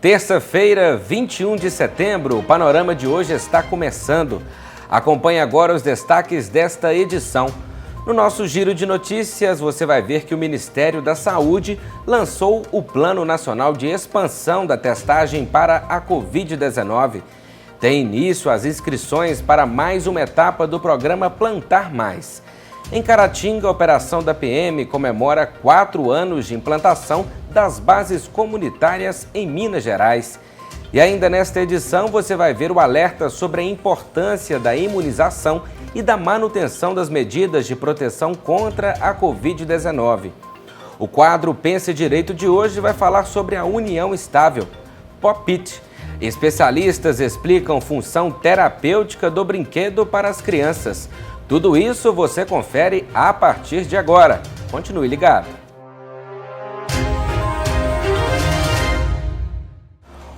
Terça-feira, 21 de setembro, o panorama de hoje está começando. Acompanhe agora os destaques desta edição. No nosso giro de notícias, você vai ver que o Ministério da Saúde lançou o Plano Nacional de Expansão da Testagem para a Covid-19. Tem início as inscrições para mais uma etapa do programa Plantar Mais. Em Caratinga, a operação da PM comemora 4 anos de implantação das bases comunitárias em Minas Gerais. E ainda nesta edição você vai ver o alerta sobre a importância da imunização e da manutenção das medidas de proteção contra a Covid-19. O quadro Pense Direito de hoje vai falar sobre a união estável, POPIT. Especialistas explicam função terapêutica do brinquedo para as crianças. Tudo isso você confere a partir de agora. Continue ligado.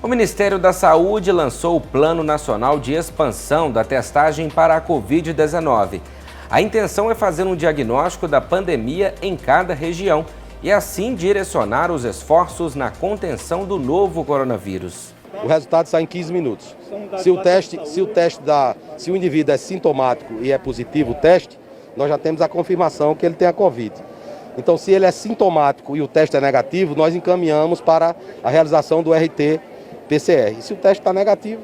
O Ministério da Saúde lançou o Plano Nacional de Expansão da Testagem para a Covid-19. A intenção é fazer um diagnóstico da pandemia em cada região e assim direcionar os esforços na contenção do novo coronavírus. O resultado sai em 15 minutos. Se o indivíduo é sintomático e é positivo o teste, nós já temos a confirmação que ele tem a Covid. Então, se ele é sintomático e o teste é negativo, nós encaminhamos para a realização do RT-PCR. E se o teste está negativo,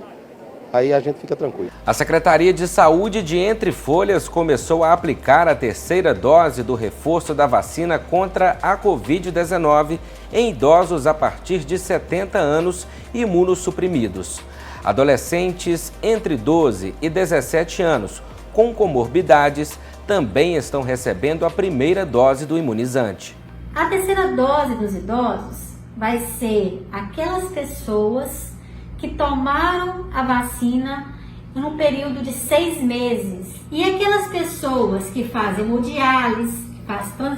aí a gente fica tranquilo. A Secretaria de Saúde de Entre Folhas começou a aplicar a terceira dose do reforço da vacina contra a Covid-19 em idosos a partir de 70 anos e imunossuprimidos. Adolescentes entre 12 e 17 anos com comorbidades também estão recebendo a primeira dose do imunizante. A terceira dose dos idosos vai ser aquelas pessoas que tomaram a vacina no período de 6 meses. E aquelas pessoas que fazem hemodiálise,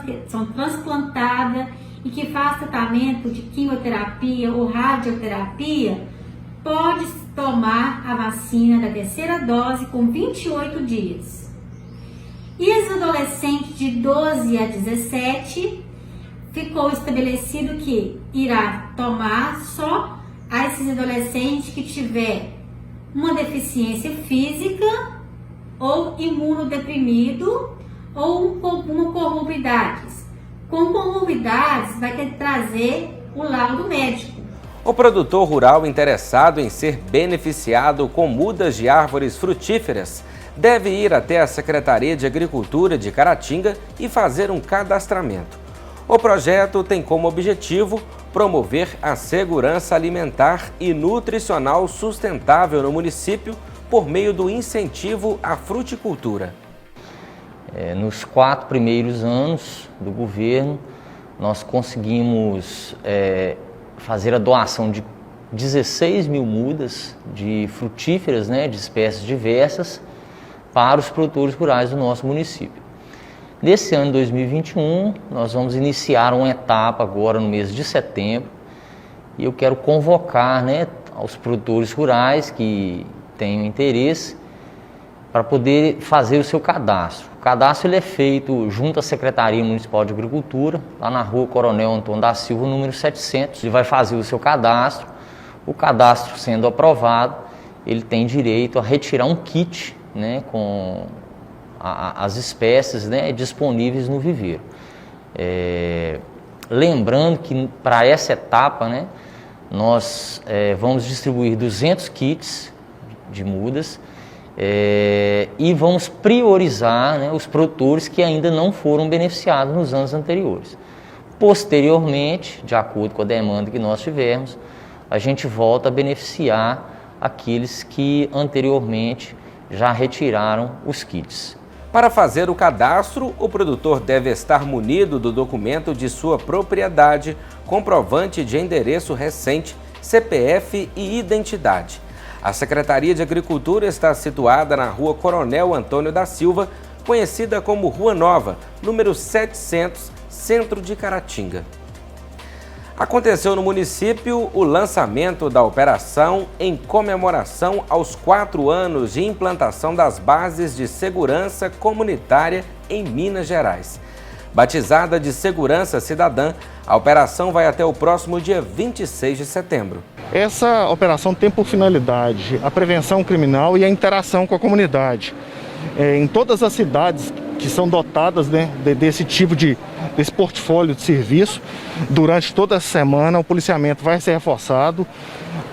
que são transplantadas e que fazem tratamento de quimioterapia ou radioterapia, pode tomar a vacina da terceira dose com 28 dias. E os adolescentes de 12 a 17, ficou estabelecido que irá tomar só a esses adolescentes que tiver uma deficiência física ou imunodeprimido ou com comorbidades. Com comorbidades vai ter que trazer o laudo médico. O produtor rural interessado em ser beneficiado com mudas de árvores frutíferas deve ir até a Secretaria de Agricultura de Caratinga e fazer um cadastramento. O projeto tem como objetivo promover a segurança alimentar e nutricional sustentável no município por meio do incentivo à fruticultura. Nos 4 primeiros anos do governo, nós conseguimos fazer a doação de 16 mil mudas de frutíferas, de espécies diversas, para os produtores rurais do nosso município. Nesse ano 2021, nós vamos iniciar uma etapa agora no mês de setembro e eu quero convocar aos produtores rurais que tenham interesse para poder fazer o seu cadastro. O cadastro ele é feito junto à Secretaria Municipal de Agricultura, lá na rua Coronel Antônio da Silva, número 700. Ele vai fazer o seu cadastro. O cadastro sendo aprovado, ele tem direito a retirar um kit com as espécies disponíveis no viveiro. Lembrando que para essa etapa nós vamos distribuir 200 kits de mudas e vamos priorizar os produtores que ainda não foram beneficiados nos anos anteriores. Posteriormente, de acordo com a demanda que nós tivermos, a gente volta a beneficiar aqueles que anteriormente já retiraram os kits. Para fazer o cadastro, o produtor deve estar munido do documento de sua propriedade, comprovante de endereço recente, CPF e identidade. A Secretaria de Agricultura está situada na rua Coronel Antônio da Silva, conhecida como Rua Nova, número 700, centro de Caratinga. Aconteceu no município o lançamento da operação em comemoração aos 4 anos de implantação das bases de segurança comunitária em Minas Gerais. Batizada de Segurança Cidadã, a operação vai até o próximo dia 26 de setembro. Essa operação tem por finalidade a prevenção criminal e a interação com a comunidade. Em todas as cidades que são dotadas, né, desse portfólio de serviço, durante toda a semana o policiamento vai ser reforçado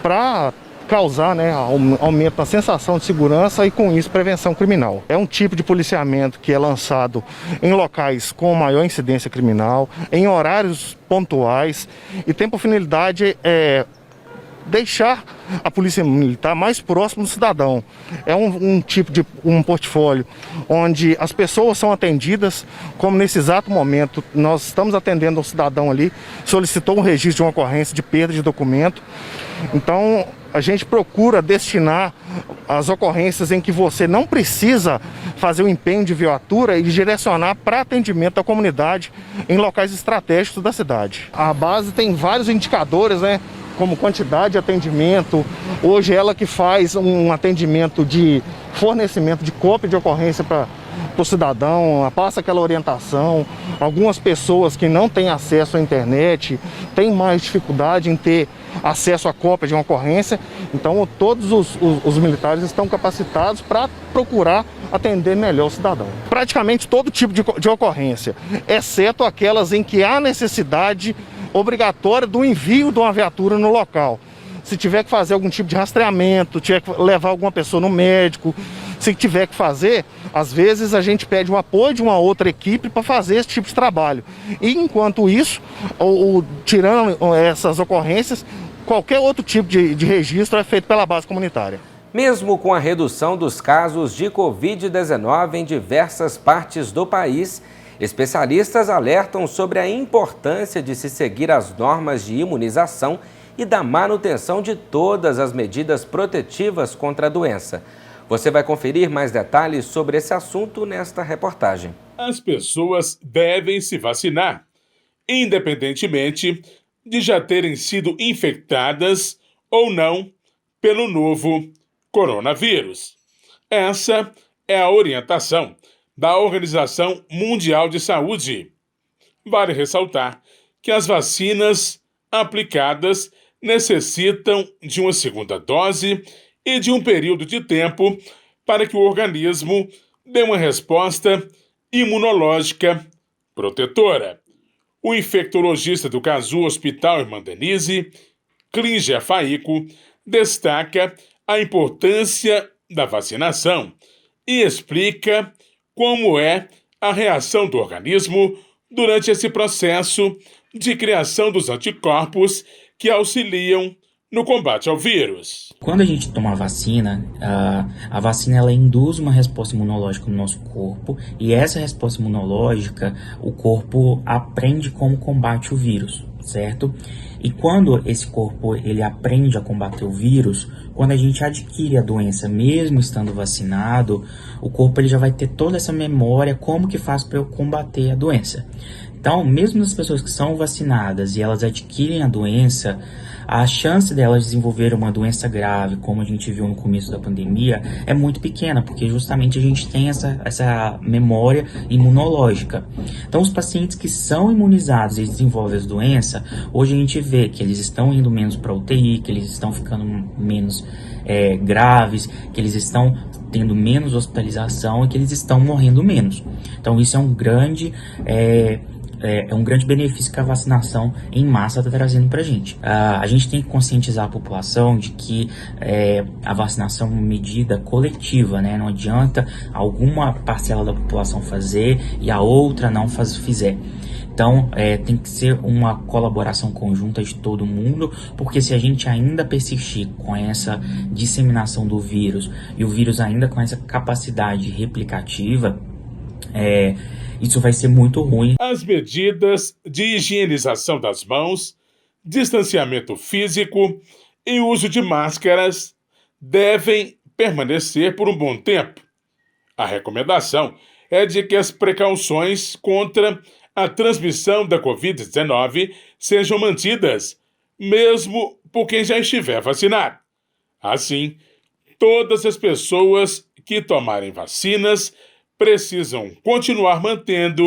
para causar, né, aumento na sensação de segurança e, com isso, prevenção criminal. É um tipo de policiamento que é lançado em locais com maior incidência criminal, em horários pontuais, e tem por finalidade deixar a polícia militar mais próximo do cidadão. É um tipo de portfólio onde as pessoas são atendidas, como nesse exato momento nós estamos atendendo um cidadão ali, solicitou um registro de uma ocorrência de perda de documento. Então a gente procura destinar as ocorrências em que você não precisa fazer o empenho de viatura e direcionar para atendimento da comunidade em locais estratégicos da cidade. A base tem vários indicadores, né, como quantidade de atendimento. Hoje ela que faz um atendimento de fornecimento de cópia de ocorrência para o cidadão, passa aquela orientação. Algumas pessoas que não têm acesso à internet têm mais dificuldade em ter acesso à cópia de uma ocorrência, então todos os militares estão capacitados para procurar atender melhor o cidadão. Praticamente todo tipo de ocorrência, exceto aquelas em que há necessidade obrigatória do envio de uma viatura no local. Se tiver que fazer algum tipo de rastreamento, tiver que levar alguma pessoa no médico, se tiver que fazer, às vezes a gente pede o apoio de uma outra equipe para fazer esse tipo de trabalho. E enquanto isso, tirando essas ocorrências, qualquer outro tipo de registro é feito pela base comunitária. Mesmo com a redução dos casos de Covid-19 em diversas partes do país, especialistas alertam sobre a importância de se seguir as normas de imunização e da manutenção de todas as medidas protetivas contra a doença. Você vai conferir mais detalhes sobre esse assunto nesta reportagem. As pessoas devem se vacinar, independentemente de já terem sido infectadas ou não pelo novo coronavírus. Essa é a orientação da Organização Mundial de Saúde. Vale ressaltar que as vacinas aplicadas necessitam de uma segunda dose e de um período de tempo para que o organismo dê uma resposta imunológica protetora. O infectologista do Casu Hospital Irmã Denise, Klinger Faico, destaca a importância da vacinação e explica como é a reação do organismo durante esse processo de criação dos anticorpos que auxiliam no combate ao vírus. Quando a gente toma a vacina ela induz uma resposta imunológica no nosso corpo, e essa resposta imunológica, o corpo aprende como combate o vírus, certo? E quando esse corpo ele aprende a combater o vírus, quando a gente adquire a doença, mesmo estando vacinado, o corpo ele já vai ter toda essa memória como que faz para eu combater a doença. Então, mesmo as pessoas que são vacinadas e elas adquirem a doença, a chance delas desenvolverem uma doença grave, como a gente viu no começo da pandemia, é muito pequena, porque justamente a gente tem essa memória imunológica. Então, os pacientes que são imunizados e desenvolvem as doenças, hoje a gente vê que eles estão indo menos para UTI, que eles estão ficando menos graves, que eles estão tendo menos hospitalização e que eles estão morrendo menos. Então, isso é um grande benefício que a vacinação em massa está trazendo para a gente. A gente tem que conscientizar a população de que a vacinação é uma medida coletiva, né? Não adianta alguma parcela da população fazer e a outra não fizer. Então, tem que ser uma colaboração conjunta de todo mundo, porque se a gente ainda persistir com essa disseminação do vírus e o vírus ainda com essa capacidade replicativa, isso vai ser muito ruim. As medidas de higienização das mãos, distanciamento físico e uso de máscaras devem permanecer por um bom tempo. A recomendação é de que as precauções contra a transmissão da Covid-19 sejam mantidas, mesmo por quem já estiver vacinado. Assim, todas as pessoas que tomarem vacinas precisam continuar mantendo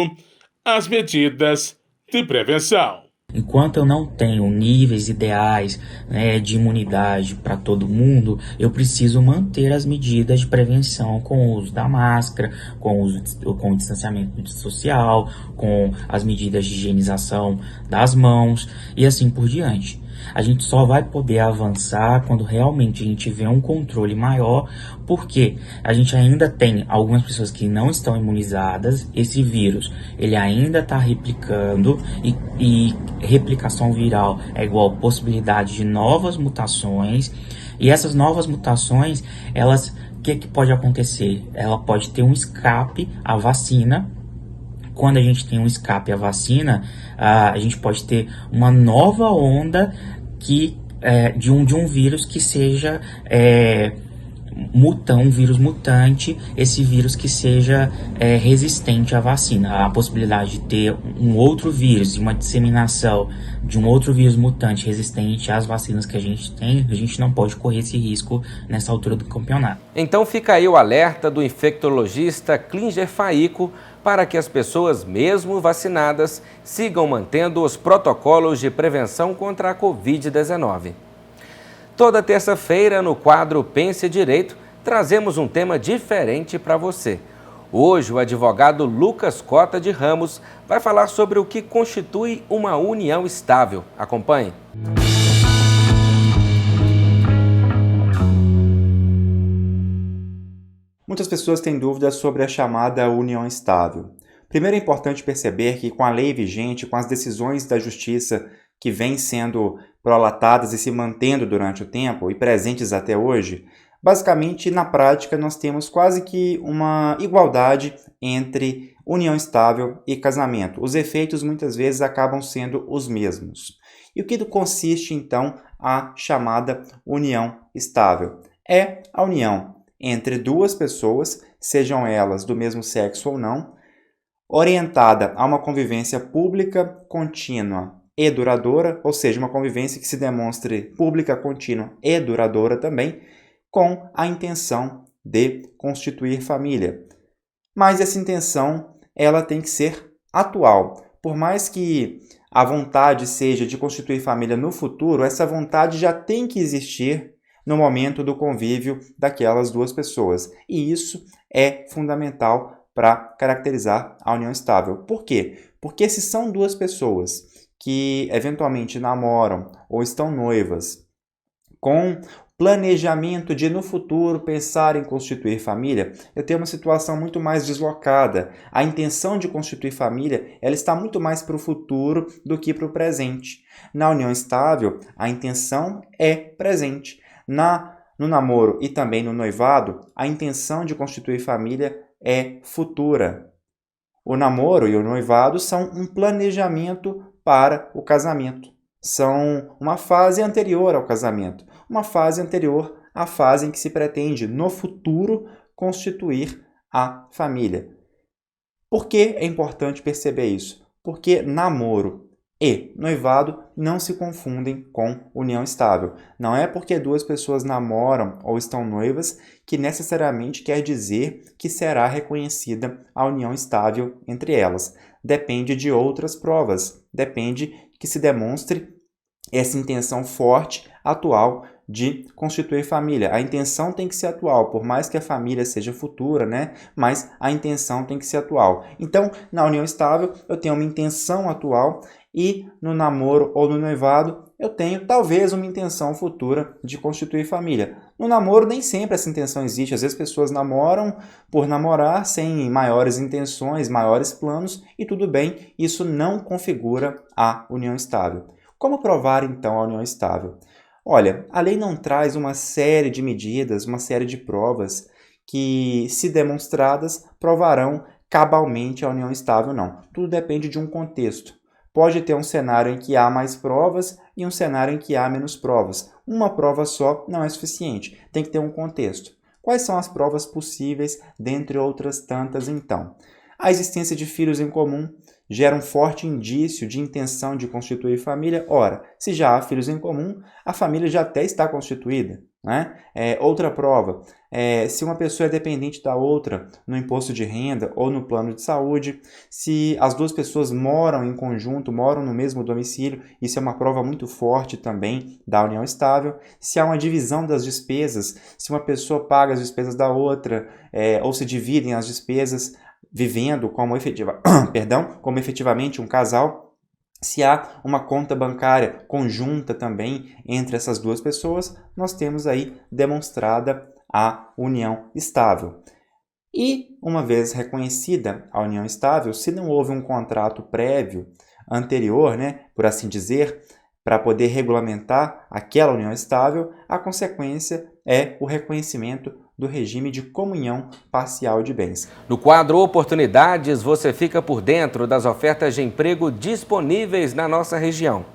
as medidas de prevenção. Enquanto eu não tenho níveis ideais, né, de imunidade para todo mundo, eu preciso manter as medidas de prevenção com o uso da máscara, com o distanciamento social, com as medidas de higienização das mãos e assim por diante. A gente só vai poder avançar quando realmente a gente tiver um controle maior, porque a gente ainda tem algumas pessoas que não estão imunizadas, esse vírus ele ainda está replicando e replicação viral é igual possibilidade de novas mutações, e essas novas mutações, o que pode acontecer? Ela pode ter um escape à vacina. Quando a gente tem um escape à vacina, a gente pode ter uma nova onda de um vírus que seja um vírus mutante, esse vírus que seja resistente à vacina. A possibilidade de ter um outro vírus, uma disseminação de um outro vírus mutante resistente às vacinas que a gente tem, a gente não pode correr esse risco nessa altura do campeonato. Então fica aí o alerta do infectologista Klinger Faico para que as pessoas, mesmo vacinadas, sigam mantendo os protocolos de prevenção contra a Covid-19. Toda terça-feira, no quadro Pense Direito, trazemos um tema diferente para você. Hoje, o advogado Lucas Cota de Ramos vai falar sobre o que constitui uma união estável. Acompanhe. Muitas pessoas têm dúvidas sobre a chamada união estável. Primeiro é importante perceber que com a lei vigente, com as decisões da Justiça que vêm sendo prolatadas e se mantendo durante o tempo e presentes até hoje, basicamente, na prática, nós temos quase que uma igualdade entre união estável e casamento. Os efeitos muitas vezes acabam sendo os mesmos. E o que consiste, então, a chamada união estável? É a união entre duas pessoas, sejam elas do mesmo sexo ou não, orientada a uma convivência pública, contínua e duradoura, ou seja, uma convivência que se demonstre pública, contínua e duradoura também, com a intenção de constituir família. Mas essa intenção, ela tem que ser atual. Por mais que a vontade seja de constituir família no futuro, essa vontade já tem que existir no momento do convívio daquelas duas pessoas. E isso é fundamental para caracterizar a união estável. Por quê? Porque se são duas pessoas que eventualmente namoram ou estão noivas com planejamento de no futuro pensar em constituir família, eu tenho uma situação muito mais deslocada. A intenção de constituir família, ela está muito mais para o futuro do que para o presente. Na união estável, a intenção é presente. No namoro e também no noivado, a intenção de constituir família é futura. O namoro e o noivado são um planejamento para o casamento. São uma fase anterior ao casamento. Uma fase anterior à fase em que se pretende, no futuro, constituir a família. Por que é importante perceber isso? Porque namoro e noivado não se confundem com união estável. Não é porque duas pessoas namoram ou estão noivas que necessariamente quer dizer que será reconhecida a união estável entre elas. Depende de outras provas. Depende que se demonstre essa intenção forte, atual, de constituir família. A intenção tem que ser atual, por mais que a família seja futura, né? Mas a intenção tem que ser atual. Então, na união estável, eu tenho uma intenção atual e no namoro ou no noivado, eu tenho talvez uma intenção futura de constituir família. No namoro, nem sempre essa intenção existe. Às vezes, pessoas namoram por namorar sem maiores intenções, maiores planos, e tudo bem, isso não configura a união estável. Como provar, então, a união estável? Olha, a lei não traz uma série de medidas, uma série de provas que, se demonstradas, provarão cabalmente a união estável, não. Tudo depende de um contexto. Pode ter um cenário em que há mais provas e um cenário em que há menos provas. Uma prova só não é suficiente, tem que ter um contexto. Quais são as provas possíveis, dentre outras tantas, então? A existência de filhos em comum gera um forte indício de intenção de constituir família. Ora, se já há filhos em comum, a família já até está constituída. né? Outra prova, se uma pessoa é dependente da outra no imposto de renda ou no plano de saúde, se as duas pessoas moram em conjunto, moram no mesmo domicílio, isso é uma prova muito forte também da união estável. Se há uma divisão das despesas, se uma pessoa paga as despesas da outra, ou se dividem as despesas vivendo como efetivamente um casal. Se há uma conta bancária conjunta também entre essas duas pessoas, nós temos aí demonstrada a união estável. E, uma vez reconhecida a união estável, se não houve um contrato prévio anterior, né, por assim dizer, para poder regulamentar aquela união estável, a consequência é o reconhecimento do regime de comunhão parcial de bens. No quadro Oportunidades, você fica por dentro das ofertas de emprego disponíveis na nossa região.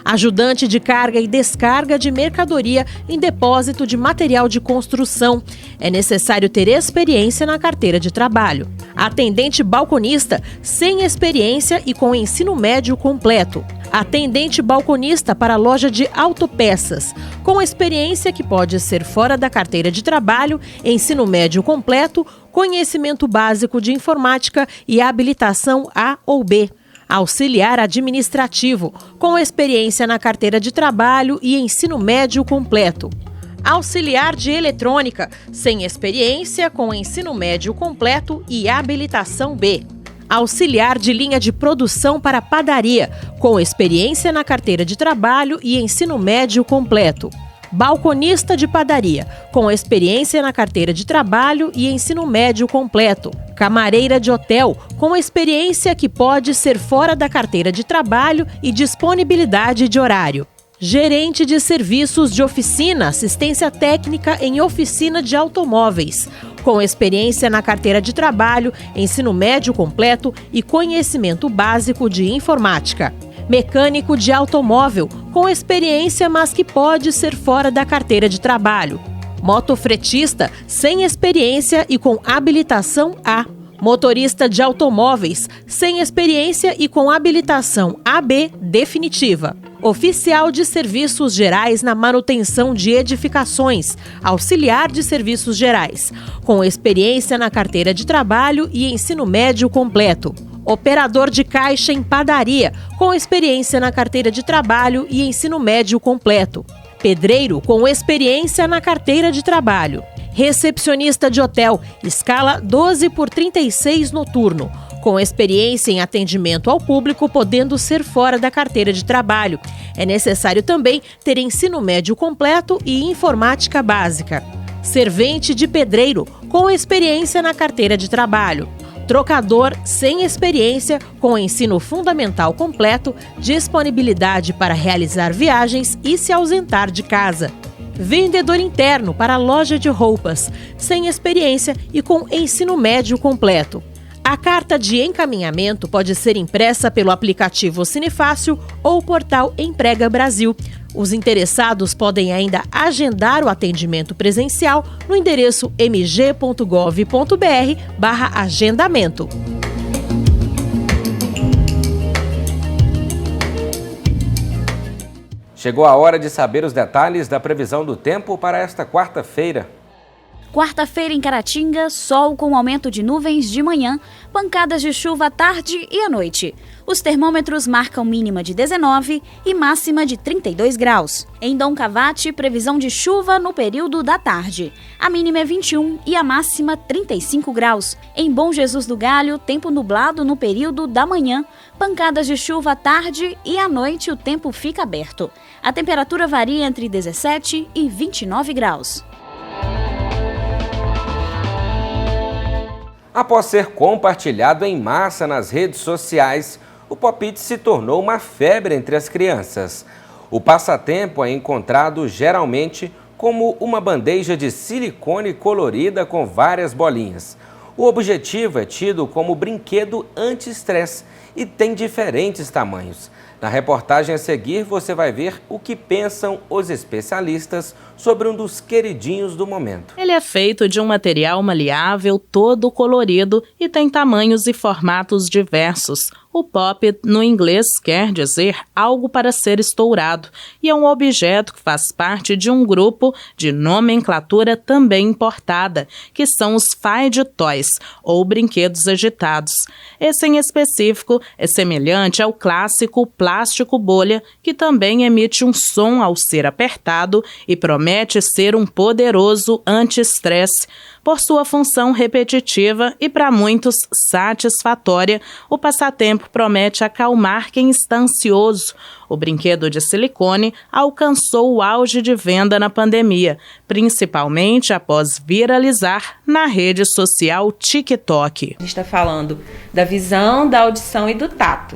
Ajudante de carga e descarga de mercadoria em depósito de material de construção. É necessário ter experiência na carteira de trabalho. Atendente balconista, sem experiência e com ensino médio completo. Atendente balconista para loja de autopeças, com experiência que pode ser fora da carteira de trabalho, ensino médio completo, conhecimento básico de informática e habilitação A ou B. Auxiliar administrativo, com experiência na carteira de trabalho e ensino médio completo. Auxiliar de eletrônica, sem experiência, com ensino médio completo e habilitação B. Auxiliar de linha de produção para padaria, com experiência na carteira de trabalho e ensino médio completo. Balconista de padaria, com experiência na carteira de trabalho e ensino médio completo. Camareira de hotel, com experiência que pode ser fora da carteira de trabalho e disponibilidade de horário. Gerente de serviços de oficina, assistência técnica em oficina de automóveis, com experiência na carteira de trabalho, ensino médio completo e conhecimento básico de informática. Mecânico de automóvel, com experiência, mas que pode ser fora da carteira de trabalho. Motofretista, sem experiência e com habilitação A. Motorista de automóveis, sem experiência e com habilitação AB definitiva. Oficial de serviços gerais na manutenção de edificações, auxiliar de serviços gerais, com experiência na carteira de trabalho e ensino médio completo. Operador de caixa em padaria, com experiência na carteira de trabalho e ensino médio completo. Pedreiro, com experiência na carteira de trabalho. Recepcionista de hotel, escala 12/36 noturno, com experiência em atendimento ao público, podendo ser fora da carteira de trabalho. É necessário também ter ensino médio completo e informática básica. Servente de pedreiro, com experiência na carteira de trabalho. Trocador sem experiência, com ensino fundamental completo, disponibilidade para realizar viagens e se ausentar de casa. Vendedor interno para loja de roupas, sem experiência e com ensino médio completo. A carta de encaminhamento pode ser impressa pelo aplicativo Cinefácil ou portal Emprega Brasil. Os interessados podem ainda agendar o atendimento presencial no endereço mg.gov.br/agendamento. Chegou a hora de saber os detalhes da previsão do tempo para esta quarta-feira. Quarta-feira em Caratinga, sol com aumento de nuvens de manhã, pancadas de chuva à tarde e à noite. Os termômetros marcam mínima de 19 e máxima de 32 graus. Em Dom Cavate, previsão de chuva no período da tarde. A mínima é 21 e a máxima 35 graus. Em Bom Jesus do Galho, tempo nublado no período da manhã. Pancadas de chuva à tarde e à noite o tempo fica aberto. A temperatura varia entre 17 e 29 graus. Após ser compartilhado em massa nas redes sociais, o Pop-It se tornou uma febre entre as crianças. O passatempo é encontrado geralmente como uma bandeja de silicone colorida com várias bolinhas. O objetivo é tido como brinquedo anti-estresse e tem diferentes tamanhos. Na reportagem a seguir, você vai ver o que pensam os especialistas sobre um dos queridinhos do momento. Ele é feito de um material maleável, todo colorido e tem tamanhos e formatos diversos. O pop, no inglês, quer dizer algo para ser estourado e é um objeto que faz parte de um grupo de nomenclatura também importada, que são os Fidget Toys, ou brinquedos agitados. Esse em específico é semelhante ao clássico plástico bolha, que também emite um som ao ser apertado e promete ser um poderoso anti-estresse. Por sua função repetitiva e para muitos satisfatória, o passatempo promete acalmar quem está ansioso. O brinquedo de silicone alcançou o auge de venda na pandemia, principalmente após viralizar na rede social TikTok. A gente está falando da visão, da audição e do tato,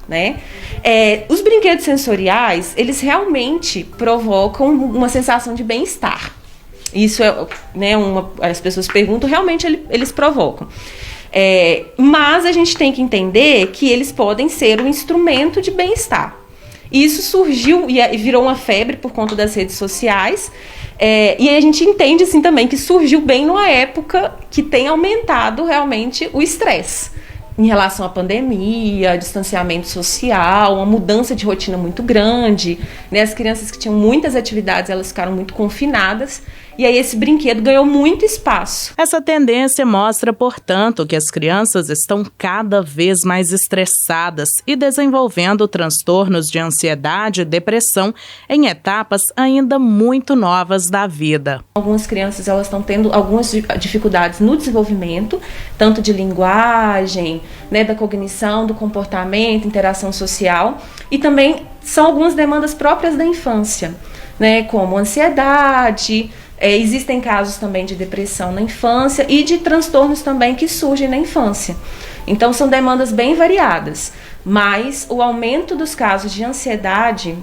né? Os brinquedos sensoriais, eles realmente provocam uma sensação de bem-estar. Isso é, né, as pessoas perguntam, realmente eles provocam. Mas a gente tem que entender que eles podem ser um instrumento de bem-estar. Isso surgiu e virou uma febre por conta das redes sociais. E a gente entende assim, também que surgiu bem numa época que tem aumentado realmente o estresse em relação à pandemia, distanciamento social, uma mudança de rotina muito grande, né? As crianças que tinham muitas atividades, elas ficaram muito confinadas, e aí esse brinquedo ganhou muito espaço. Essa tendência mostra, portanto, que as crianças estão cada vez mais estressadas e desenvolvendo transtornos de ansiedade e depressão em etapas ainda muito novas da vida. Algumas crianças elas estão tendo algumas dificuldades no desenvolvimento, tanto de linguagem, né, da cognição, do comportamento, interação social, e também são algumas demandas próprias da infância, né, como ansiedade. Existem casos também de depressão na infância e de transtornos também que surgem na infância. Então são demandas bem variadas, mas o aumento dos casos de ansiedade,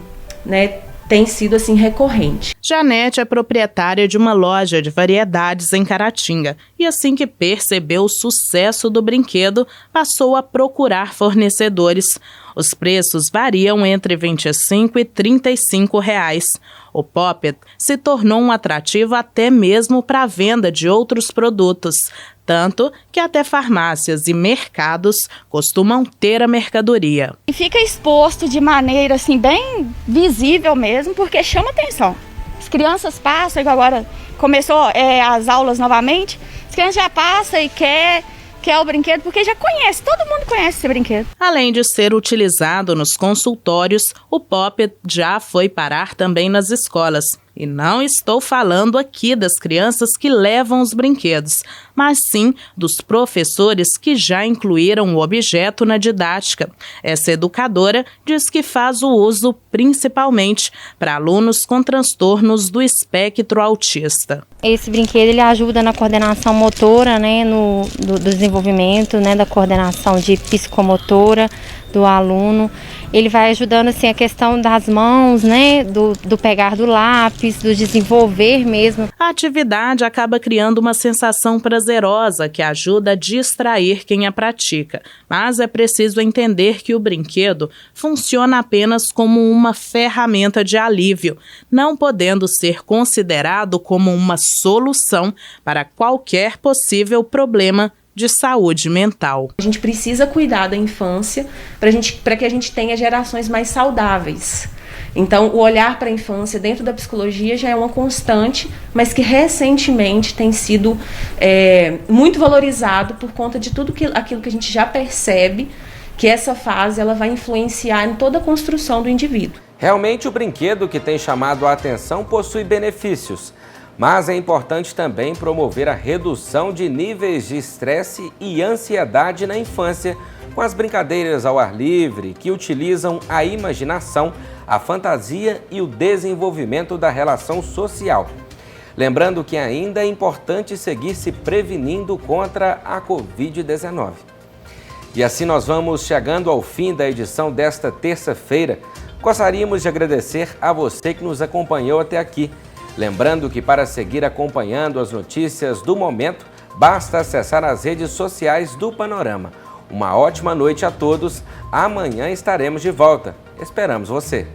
né, tem sido assim recorrente. Janete é proprietária de uma loja de variedades em Caratinga e assim que percebeu o sucesso do brinquedo, passou a procurar fornecedores. Os preços variam entre R$ 25 e R$ 35. O Poppet se tornou um atrativo até mesmo para a venda de outros produtos, tanto que até farmácias e mercados costumam ter a mercadoria. E fica exposto de maneira assim bem visível mesmo, porque chama atenção. As crianças passam, agora começou as aulas novamente, as crianças já passam e quer o brinquedo, porque já conhece, todo mundo conhece esse brinquedo. Além de ser utilizado nos consultórios, o Poppet já foi parar também nas escolas. E não estou falando aqui das crianças que levam os brinquedos, mas sim dos professores que já incluíram o objeto na didática. Essa educadora diz que faz o uso principalmente para alunos com transtornos do espectro autista. Esse brinquedo ele ajuda na coordenação motora, né, do desenvolvimento, né, da coordenação de psicomotora do aluno. Ele vai ajudando assim a questão das mãos, né, do pegar do lápis, do desenvolver mesmo. A atividade acaba criando uma sensação prazerosa que ajuda a distrair quem a pratica, mas é preciso entender que o brinquedo funciona apenas como uma ferramenta de alívio, não podendo ser considerado como uma solução para qualquer possível problema de saúde mental. A gente precisa cuidar da infância para que a gente tenha gerações mais saudáveis. Então, o olhar para a infância dentro da psicologia já é uma constante, mas que recentemente tem sido muito valorizado por conta de tudo aquilo que a gente já percebe, que essa fase ela vai influenciar em toda a construção do indivíduo. Realmente, o brinquedo que tem chamado a atenção possui benefícios. Mas é importante também promover a redução de níveis de estresse e ansiedade na infância, com as brincadeiras ao ar livre, que utilizam a imaginação, a fantasia e o desenvolvimento da relação social. Lembrando que ainda é importante seguir se prevenindo contra a Covid-19. E assim nós vamos chegando ao fim da edição desta terça-feira. Gostaríamos de agradecer a você que nos acompanhou até aqui. Lembrando que para seguir acompanhando as notícias do momento, basta acessar as redes sociais do Panorama. Uma ótima noite a todos. Amanhã estaremos de volta. Esperamos você.